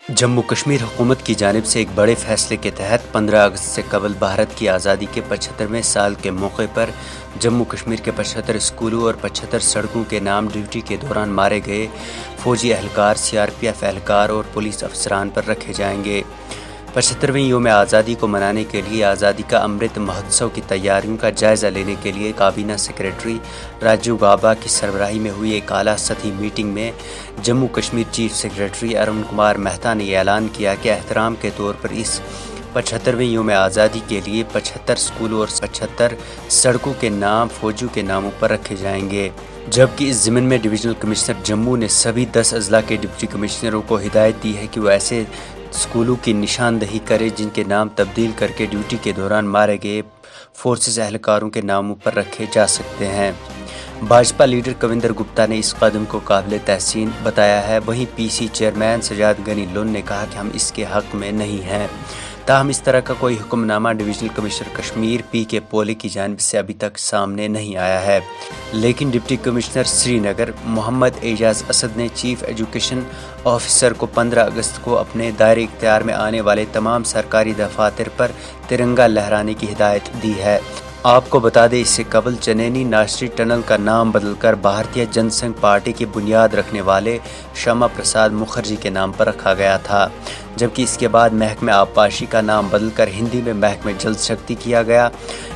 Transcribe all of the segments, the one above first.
जम्मू कश्मीर हुकूमत की जानिब से एक बड़े फैसले के तहत 15 अगस्त से कबल भारत की आज़ादी के 75वें साल के मौके पर जम्मू कश्मीर के 75 स्कूलों और 75 सड़कों के नाम ड्यूटी के दौरान मारे गए फ़ौजी एहलकार, सीआरपीएफ एहलकार और पुलिस अफसरान पर रखे जाएंगे। 75वें योम आज़ादी को मनाने के लिए आज़ादी का अमृत महोत्सव की तैयारियों का जायज़ा लेने के लिए काबीना सेक्रेटरी राजीव गाबा की सरबराही में हुई एक आला सतही मीटिंग में जम्मू कश्मीर चीफ सेक्रेटरी अरुण कुमार मेहता ने ऐलान किया कि एहतराम के तौर पर इस 75वें योम आज़ादी के लिए 75 स्कूलों और 75 सड़कों के नाम फ़ौजियों के नामों पर रखे जाएंगे। जबकि इस ज़िम्न में डिवीज़नल कमिश्नर जम्मू ने सभी 10 अजला के डिप्टी कमिश्नरों को हिदायत दी है कि वो ऐसे स्कूलों की निशानदही करे जिनके नाम तब्दील करके ड्यूटी के दौरान मारे गए फोर्सेस एहलकारों के नामों पर रखे जा सकते हैं। भाजपा लीडर कविंदर गुप्ता ने इस कदम को काबिल तहसीन बताया है। वहीं पीसी चेयरमैन सजाद गनी लोन ने कहा कि हम इसके हक में नहीं हैं। ताहम इस तरह का कोई hukamnama divisional commissioner Kashmir P के पोले की जानिब से अभी तक सामने नहीं आया है, लेकिन डिप्टी कमिश्नर श्रीनगर मोहम्मद एजाज असद ने चीफ एजुकेशन ऑफिसर को 15 अगस्त को अपने दायरे इख्तियार में आने वाले तमाम सरकारी दफातर पर तिरंगा लहराने की हिदायत दी है। आपको बता दें, इससे कबल चनैनी नाशरी टनल का नाम बदलकर भारतीय जनसंघ पार्टी की बुनियाद रखने वाले श्यामा प्रसाद मुखर्जी के नाम पर रखा गया था, जबकि इसके बाद महकमे आबपाशी का नाम बदलकर हिंदी में महकमे जल शक्ति किया गया।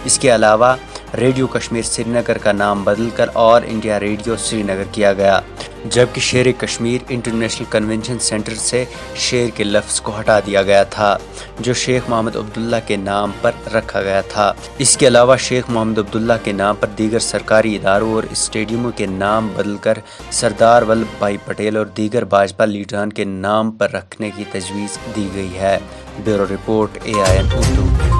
इसके अलावा रेडियो कश्मीर श्रीनगर का नाम बदलकर ऑल इंडिया रेडियो श्रीनगर किया गया, जबकि शेर कश्मीर इंटरनेशनल कन्वेंशन सेंटर से शेर के लफ्ज़ को हटा दिया गया था, जो शेख मोहम्मद अब्दुल्ला के नाम पर रखा गया था। इसके अलावा शेख मोहम्मद अब्दुल्ला के नाम पर दीगर सरकारी इदारों और स्टेडियमों के नाम बदलकर सरदार वल्लभ भाई पटेल और दीगर भाजपा लीडरान के नाम पर रखने की तजवीज़ दी गई है। Bureau report AIN Urdu.